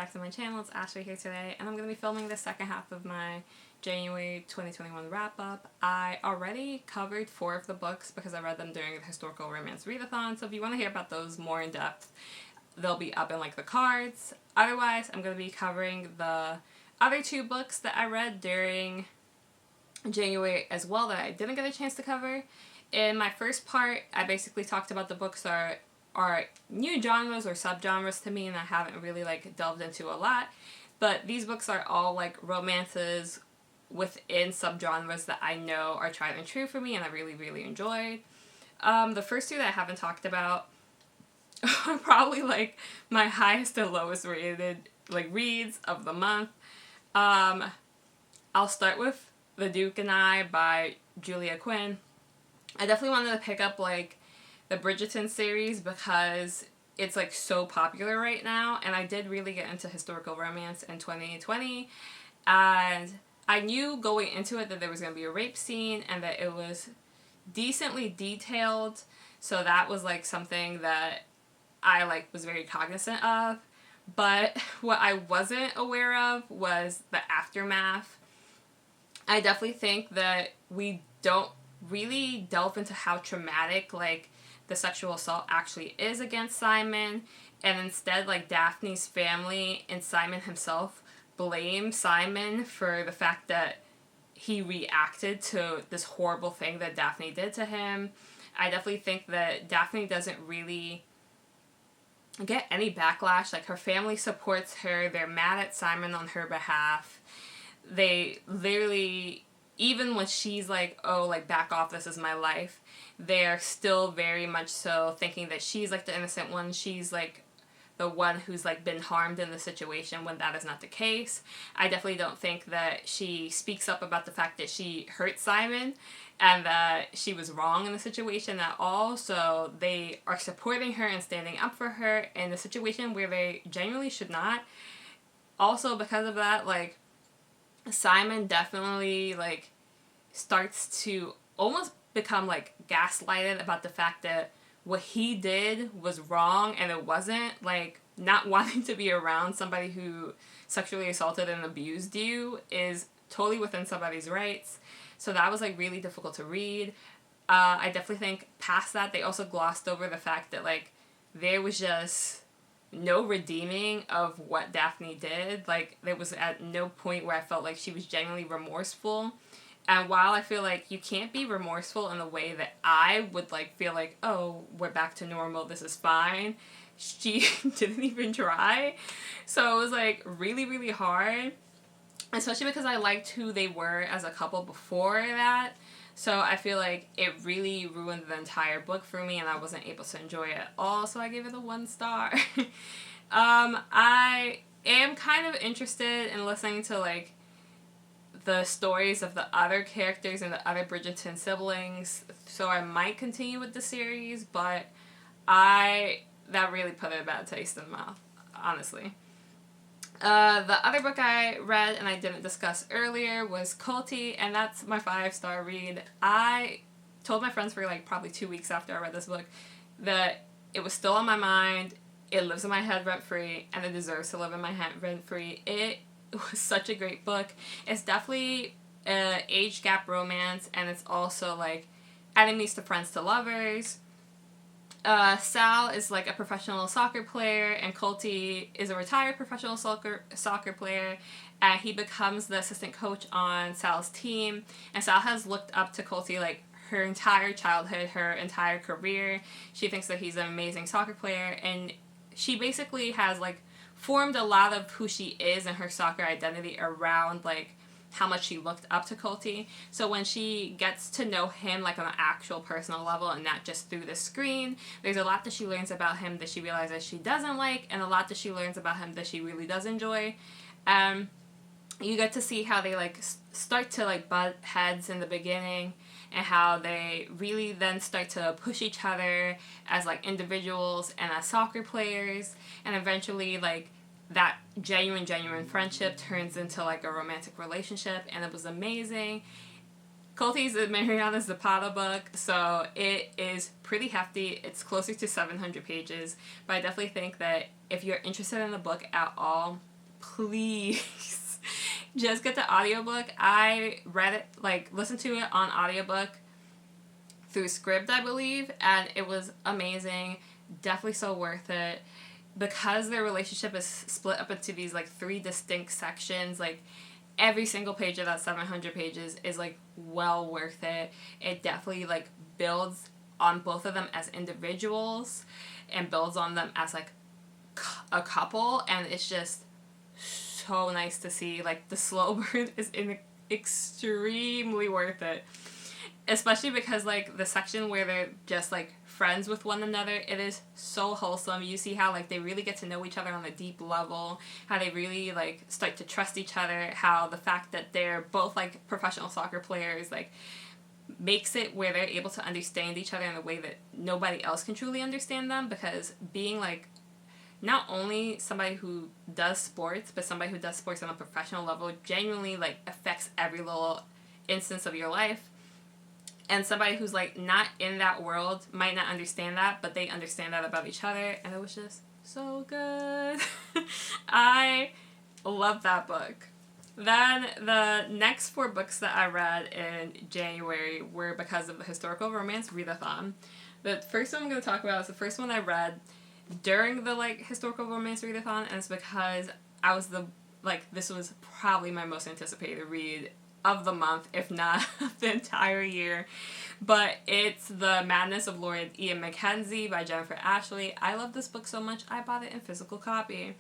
back to my channel. It's Ashley here today, and I'm going to be filming the second half of my January 2021 wrap-up. I already covered 4 of the books because I read them during the Historical Romance Readathon, so if you want to hear about those more in depth, they'll be up in like the cards. Otherwise, I'm going to be covering the other 2 books that I read during January as well that I didn't get a chance to cover. In my first part, I basically talked about the books that are new genres or subgenres to me, and I haven't really like delved into a lot. But these books are all like romances within subgenres that I know are tried and true for me, and I really, really enjoyed. The first 2 that I haven't talked about are probably like my highest and lowest rated like reads of the month. I'll start with The Duke and I by Julia Quinn. I definitely wanted to pick up like the Bridgerton series because it's like so popular right now, and I did really get into historical romance in 2020, and I knew going into it that there was going to be a rape scene and that it was decently detailed, so that was like something that I like was very cognizant of. But what I wasn't aware of was the aftermath. I definitely think that we don't really delve into how traumatic like the sexual assault actually is against Simon, and instead like Daphne's family and Simon himself blame Simon for the fact that he reacted to this horrible thing that Daphne did to him. I definitely think that Daphne doesn't really get any backlash. Like, her family supports her, they're mad at Simon on her behalf. They literally, even when she's like, oh, like, back off, this is my life, they're still very much so thinking that she's like the innocent one. She's like the one who's like been harmed in the situation, when that is not the case. I definitely don't think that she speaks up about the fact that she hurt Simon and that she was wrong in the situation at all. So they are supporting her and standing up for her in a situation where they genuinely should not. Also, because of that, like, Simon definitely like starts to almost become like gaslighted about the fact that what he did was wrong, and it wasn't. Like, not wanting to be around somebody who sexually assaulted and abused you is totally within somebody's rights. So that was like really difficult to read. I definitely think past that, they also glossed over the fact that like there was just no redeeming of what Daphne did. Like, there was at no point where I felt like she was genuinely remorseful. And while I feel like you can't be remorseful in the way that I would like feel like, oh, we're back to normal, this is fine, she didn't even try. So it was like really, really hard, especially because I liked who they were as a couple before that. So I feel like it really ruined the entire book for me, and I wasn't able to enjoy it at all, so I gave it a 1 star. I am kind of interested in listening to like the stories of the other characters and the other Bridgerton siblings, so I might continue with the series, but that really put a bad taste in my mouth, honestly. The other book I read and I didn't discuss earlier was Culty, and that's my 5-star read. I told my friends for like probably 2 weeks after I read this book that it was still on my mind, it lives in my head rent-free, and it deserves to live in my head rent-free. It was such a great book. It's definitely an age gap romance, and it's also like enemies to friends to lovers. Sal is like a professional soccer player, and Culty is a retired professional soccer player, and he becomes the assistant coach on Sal's team. And Sal has looked up to Culty like her entire childhood, her entire career. She thinks that he's an amazing soccer player, and she basically has like formed a lot of who she is and her soccer identity around like how much she looked up to Culty. So when she gets to know him like on an actual personal level and not just through the screen, there's a lot that she learns about him that she realizes she doesn't like, and a lot that she learns about him that she really does enjoy. You get to see how they like start to like butt heads in the beginning, and how they really then start to push each other as like individuals and as soccer players, and eventually like that genuine friendship turns into like a romantic relationship, and it was amazing. Culty's a Mariana Zapata book, so it is pretty hefty. It's closer to 700 pages, but I definitely think that if you're interested in the book at all, please just get the audiobook. I read it, like, listened to it on audiobook through Scribd, I believe, and it was amazing. Definitely so worth it. Because their relationship is split up into these, like, 3 distinct sections, like, every single page of that 700 pages is, like, well worth it. It definitely, like, builds on both of them as individuals and builds on them as, like, a couple, and it's just so nice to see. Like, the slow burn is extremely worth it, especially because, like, the section where they're just, like, friends with one another, it is so wholesome. You see how, like, they really get to know each other on a deep level, how they really, like, start to trust each other, how the fact that they're both, like, professional soccer players, like, makes it where they're able to understand each other in a way that nobody else can truly understand them, because being, like, not only somebody who does sports, but somebody who does sports on a professional level genuinely, like, affects every little instance of your life. And somebody who's, like, not in that world might not understand that, but they understand that about each other. And it was just so good. I love that book. Then the next 4 books that I read in January were because of the historical romance readathon. The first one I'm going to talk about is the first one I read during the, like, historical romance readathon, and it's because I was this was probably my most anticipated read of the month, if not the entire year. But it's The Madness of Lord Ian Mackenzie by Jennifer Ashley. I love this book so much, I bought it in physical copy.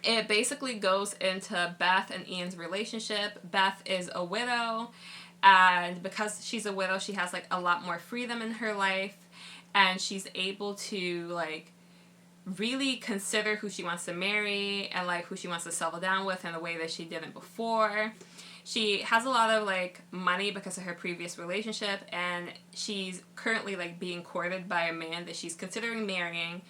It basically goes into Beth and Ian's relationship. Beth is a widow, and because she's a widow, she has, like, a lot more freedom in her life, and she's able to, like, really consider who she wants to marry and, like, who she wants to settle down with in a way that she didn't before. She has a lot of, like, money because of her previous relationship, and she's currently, like, being courted by a man that she's considering marrying,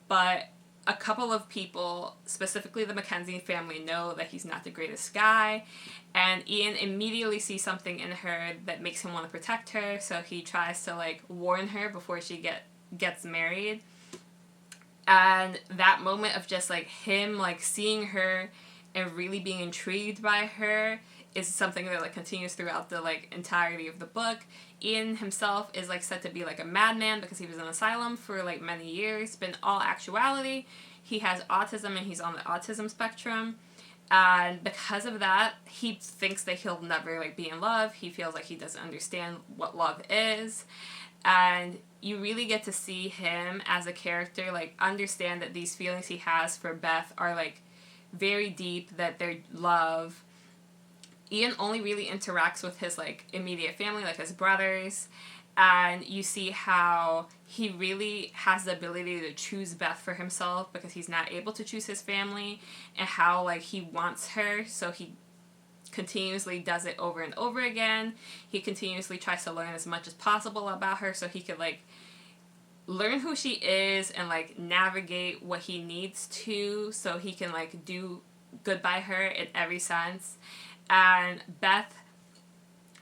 but a couple of people, specifically the Mackenzie family, know that he's not the greatest guy, and Ian immediately sees something in her that makes him want to protect her, so he tries to, like, warn her before she gets married. And that moment of just, like, him, like, seeing her and really being intrigued by her is something that, like, continues throughout the, like, entirety of the book. Ian himself is, like, said to be, like, a madman because he was in an asylum for, like, many years, but in all actuality, he has autism and he's on the autism spectrum. And because of that, he thinks that he'll never, like, be in love. He feels like he doesn't understand what love is. And you really get to see him as a character, like, understand that these feelings he has for Beth are, like, very deep, that they're love. Ian only really interacts with his, like, immediate family, like his brothers, and you see how he really has the ability to choose Beth for himself because he's not able to choose his family, and how, like, he wants her, so he continuously does it over and over again. He continuously tries to learn as much as possible about her so he could, like, learn who she is and, like, navigate what he needs to so he can, like, do good by her in every sense. And Beth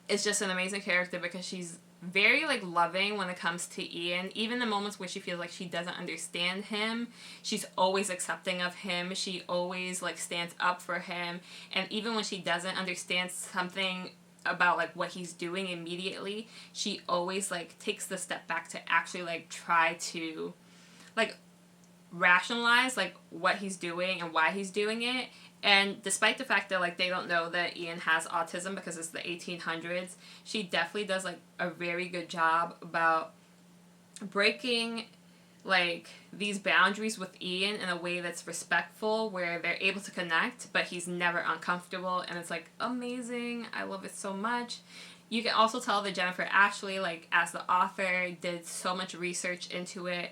is just an amazing character because she's very, like, loving when it comes to Ian. Even the moments where she feels like she doesn't understand him, she's always accepting of him. She always, like, stands up for him. And even when she doesn't understand something about, like, what he's doing immediately, she always, like, takes the step back to actually, like, try to, like, rationalize, like, what he's doing and why he's doing it. And despite the fact that, like, they don't know that Ian has autism because it's the 1800s, she definitely does, like, a very good job about breaking, like, these boundaries with Ian in a way that's respectful, where they're able to connect, but he's never uncomfortable, and it's, like, amazing. I love it so much. You can also tell that Jennifer Ashley, like, as the author, did so much research into it.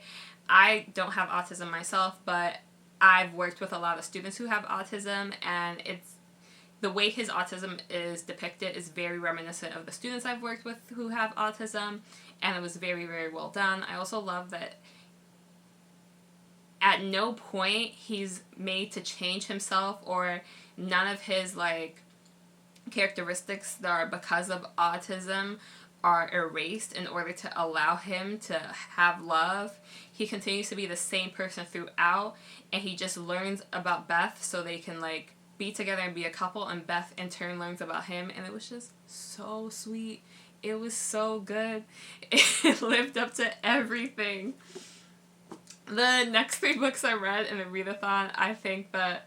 I don't have autism myself, but I've worked with a lot of students who have autism, and it's the way his autism is depicted is very reminiscent of the students I've worked with who have autism, and it was very, very well done. I also love that at no point he's made to change himself, or none of his, like, characteristics that are because of autism are erased in order to allow him to have love. He continues to be the same person throughout, and he just learns about Beth so they can like be together and be a couple, and Beth in turn learns about him, and it was just so sweet. It was so good. It lived up to everything. The next 3 books I read in the readathon, I think that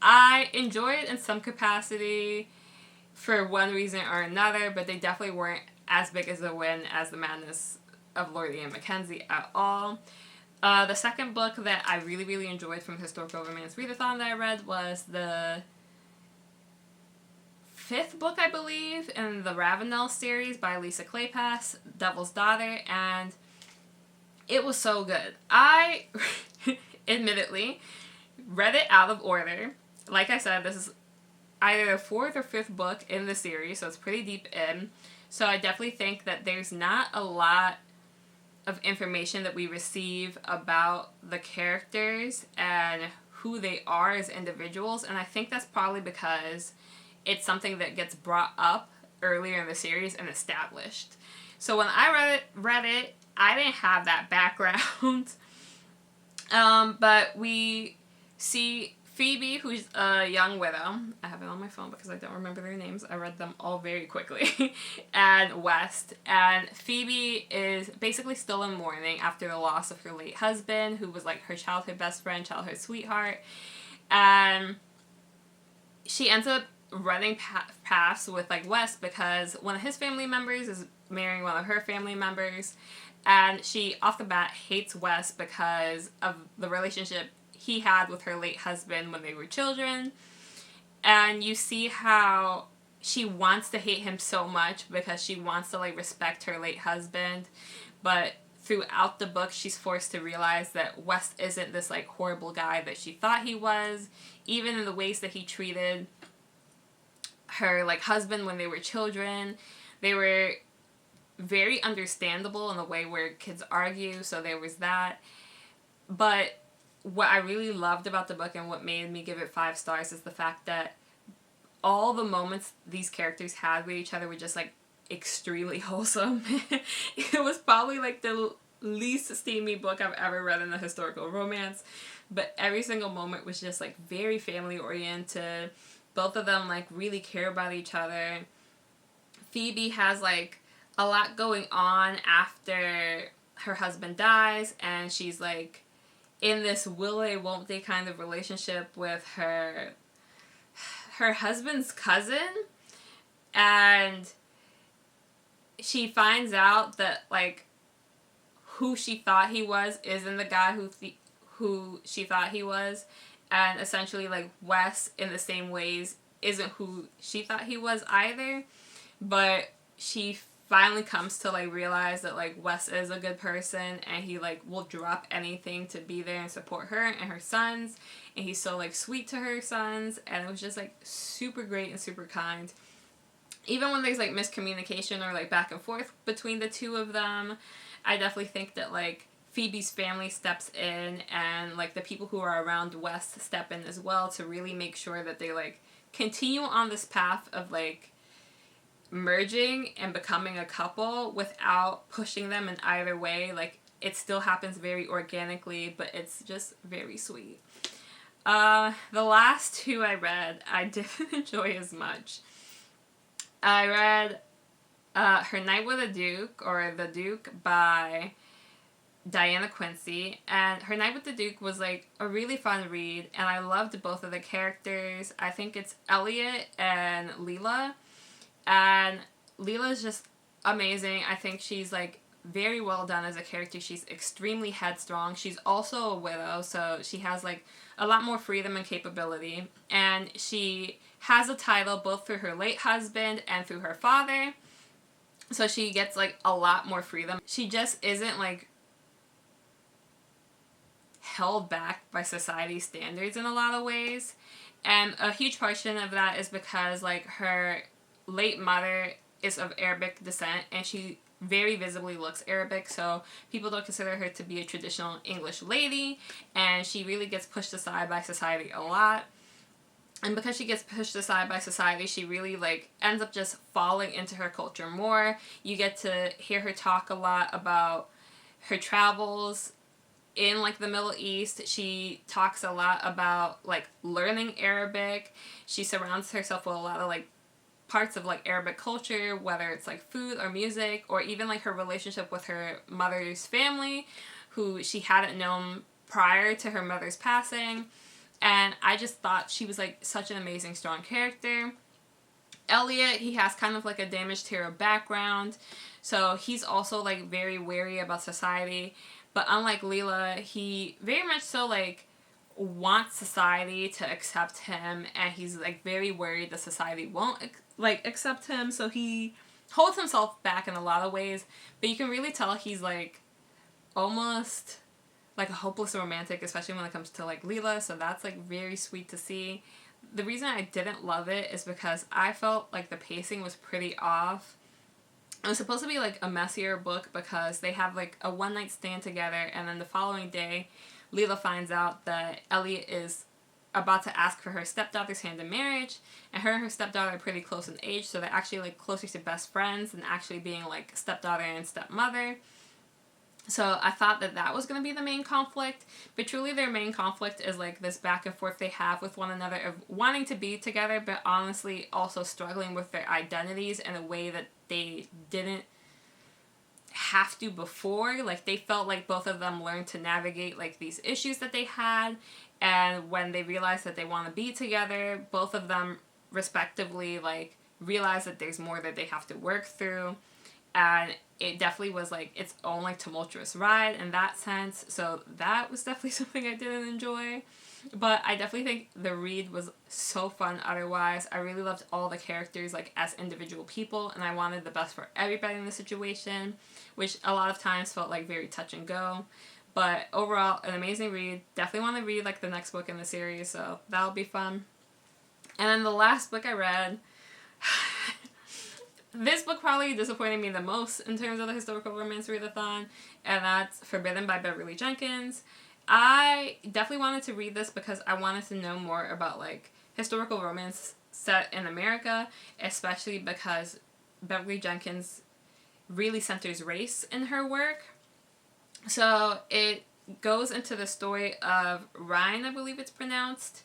I enjoyed in some capacity for one reason or another, but they definitely weren't as big as a win as The Madness of Lord Ian Mackenzie at all. The second book that I really, really enjoyed from Historical Romance Readathon that I read was the 5th book, I believe, in the Ravenel series by Lisa Kleypas, Devil's Daughter, and it was so good. I, admittedly, read it out of order. Like I said, this is either the 4th or 5th book in the series, so it's pretty deep in. So I definitely think that there's not a lot of information that we receive about the characters and who they are as individuals, and I think that's probably because it's something that gets brought up earlier in the series and established. So when I read it, I didn't have that background. But we see Phoebe, who's a young widow. I have it on my phone because I don't remember their names. I read them all very quickly. And West. And Phoebe is basically still in mourning after the loss of her late husband, who was like her childhood best friend, childhood sweetheart. And she ends up running paths with like West because one of his family members is marrying one of her family members. And she, off the bat, hates West because of the relationship he had with her late husband when they were children. And you see how she wants to hate him so much because she wants to like respect her late husband. But throughout the book, she's forced to realize that West isn't this like horrible guy that she thought he was. Even in the ways that he treated her like husband when they were children, they were very understandable in the way where kids argue, so there was that. But what I really loved about the book and what made me give it 5 stars is the fact that all the moments these characters had with each other were just like extremely wholesome. It was probably like the least steamy book I've ever read in a historical romance, but every single moment was just like very family oriented. Both of them like really care about each other. Phoebe has like a lot going on after her husband dies, and she's like in this will they won't they kind of relationship with her husband's cousin, and she finds out that like who she thought he was isn't the guy who she thought he was, and essentially like Wes in the same ways isn't who she thought he was either, but she finally comes to like realize that like Wes is a good person, and he like will drop anything to be there and support her and her sons, and he's so like sweet to her sons, and it was just like super great and super kind. Even when there's like miscommunication or like back and forth between the two of them, I definitely think that like Phoebe's family steps in, and like the people who are around Wes step in as well to really make sure that they like continue on this path of like merging and becoming a couple without pushing them in either way. Like it still happens very organically, but it's just very sweet. The last 2 I read, I didn't enjoy as much. I read Her Night with the Duke, or The Duke, by Diana Quincy, and Her Night with the Duke was like a really fun read, and I loved both of the characters. I think it's Elliot and Leela, and Leela's just amazing. I think she's like very well done as a character. She's extremely headstrong. She's also a widow, so she has like a lot more freedom and capability, and she has a title both through her late husband and through her father, so she gets like a lot more freedom. She just isn't like held back by society standards in a lot of ways, and a huge portion of that is because like her late mother is of Arabic descent, and she very visibly looks Arabic, so people don't consider her to be a traditional English lady, and she really gets pushed aside by society a lot. And because she gets pushed aside by society, she really like ends up just falling into her culture more. You get to hear her talk a lot about her travels in like the Middle East. She talks a lot about like learning Arabic. She surrounds herself with a lot of like parts of like Arabic culture, whether it's like food or music, or even like her relationship with her mother's family, who she hadn't known prior to her mother's passing. And I just thought she was like such an amazing, strong character. Elliot, he has kind of like a damaged hero background, so he's also like very wary about society. But unlike Leela, he very much so like wants society to accept him, and he's like very worried that society won't like accept him. So he holds himself back in a lot of ways, but you can really tell he's like almost like a hopeless romantic, especially when it comes to like Leela. So that's like very sweet to see. The reason I didn't love it is because I felt like the pacing was pretty off. It was supposed to be like a messier book because they have like a one night stand together, and then the following day Leela finds out that Elliot is about to ask for her stepdaughter's hand in marriage, and her stepdaughter are pretty close in age, so they're actually like closer to best friends than actually being like stepdaughter and stepmother. So I thought that that was going to be the main conflict, but truly their main conflict is like this back and forth they have with one another of wanting to be together, but honestly also struggling with their identities in a way that they didn't have to before. Like they felt like both of them learned to navigate like these issues that they had, and when they realized that they want to be together, both of them respectively like realize that there's more that they have to work through. And it definitely was like its own like tumultuous ride in that sense. So that was definitely something I didn't enjoy. But I definitely think the read was so fun otherwise. I really loved all the characters like as individual people, and I wanted the best for everybody in the situation, which a lot of times felt like very touch and go. But overall, an amazing read. Definitely want to read like the next book in the series, so that'll be fun. And then the last book I read this book probably disappointed me the most in terms of the historical romance readathon, and that's Forbidden by Beverly Jenkins. I definitely wanted to read this because I wanted to know more about like historical romance set in America, especially because Beverly Jenkins really centers race in her work. So it goes into the story of Ryan, I believe it's pronounced,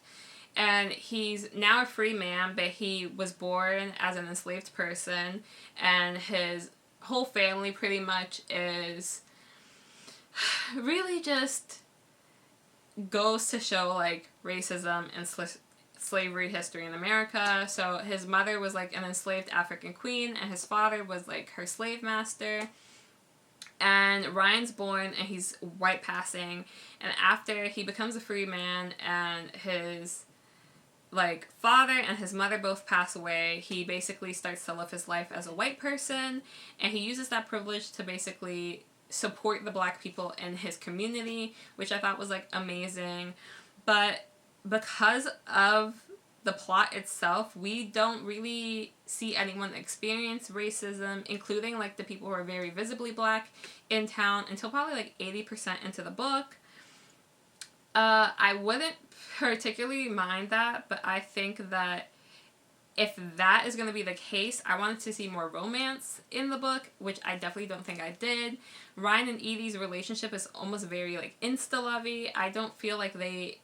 and he's now a free man, but he was born as an enslaved person, and his whole family pretty much is really just goes to show like racism and slavery history in America. So his mother was like an enslaved African queen, and his father was like her slave master. And Ryan's born, and he's white passing, and after he becomes a free man and his like father and his mother both pass away, he basically starts to live his life as a white person, and he uses that privilege to basically support the black people in his community, which I thought was like amazing. But because of the plot itself, we don't really see anyone experience racism, including like the people who are very visibly black in town, until probably like 80% into the book. I wouldn't particularly mind that, but I think that if that is going to be the case, I wanted to see more romance in the book, which I definitely don't think I did. Ryan and Edie's relationship is almost very like insta-lovey. I don't feel like they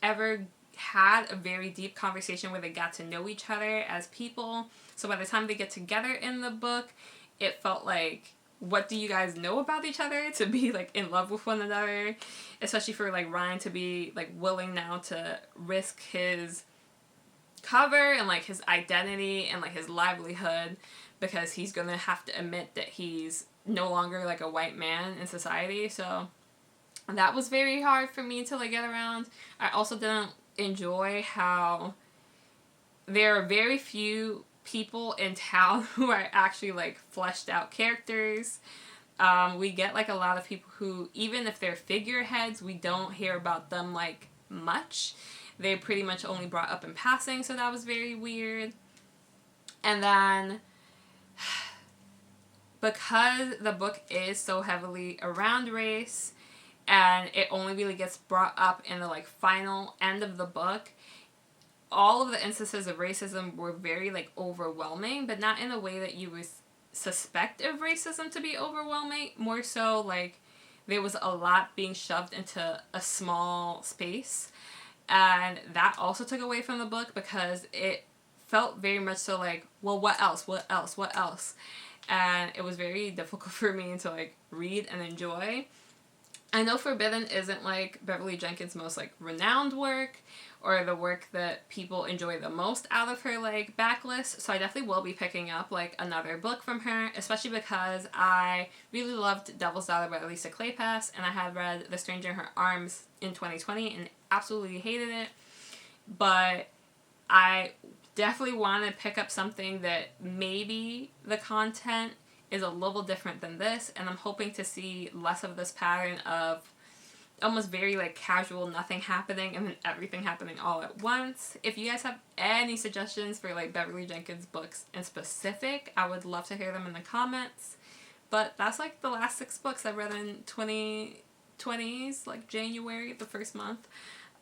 ever had a very deep conversation where they got to know each other as people. So by the time they get together in the book, it felt like, what do you guys know about each other to be like in love with one another, especially for like Ryan to be like willing now to risk his cover and like his identity and like his livelihood because he's gonna have to admit that he's no longer like a white man in society. So that was very hard for me to like get around. I also didn't enjoy how there are very few people in town who are actually like fleshed out characters. We get like a lot of people who, even if they're figureheads, we don't hear about them like much. They're pretty much only brought up in passing, so that was very weird. And then because the book is so heavily around race, and it only really gets brought up in the like final end of the book, all of the instances of racism were very like overwhelming, but not in a way that you would suspect of racism to be overwhelming. More so like there was a lot being shoved into a small space, and that also took away from the book because it felt very much so like, well, what else, what else, what else, and it was very difficult for me to like read and enjoy. I know Forbidden isn't like Beverly Jenkins' most like renowned work or the work that people enjoy the most out of her like backlist, so I definitely will be picking up like another book from her, especially because I really loved Devil's Daughter by Elisa Claypass, and I had read The Stranger in Her Arms in 2020 and absolutely hated it, but I definitely want to pick up something that maybe the content is a little different than this, and I'm hoping to see less of this pattern of almost very like casual nothing happening and then everything happening all at once. If you guys have any suggestions for like Beverly Jenkins books in specific, I would love to hear them in the comments. But that's like the last 6 books I've read in 2020s, like January, the first month.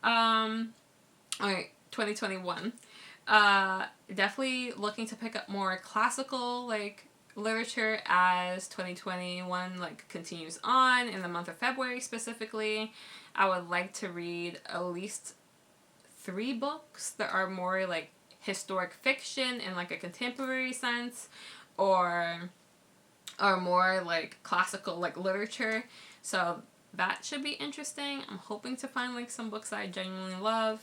Alright, 2021. Definitely looking to pick up more classical like literature as 2021 like continues on in the month of February specifically. I would like to read at least 3 books that are more like historic fiction in like a contemporary sense, or more like classical like literature. So that should be interesting. I'm hoping to find like some books that I genuinely love.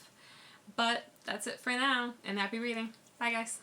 But that's it for now, and happy reading. Bye guys.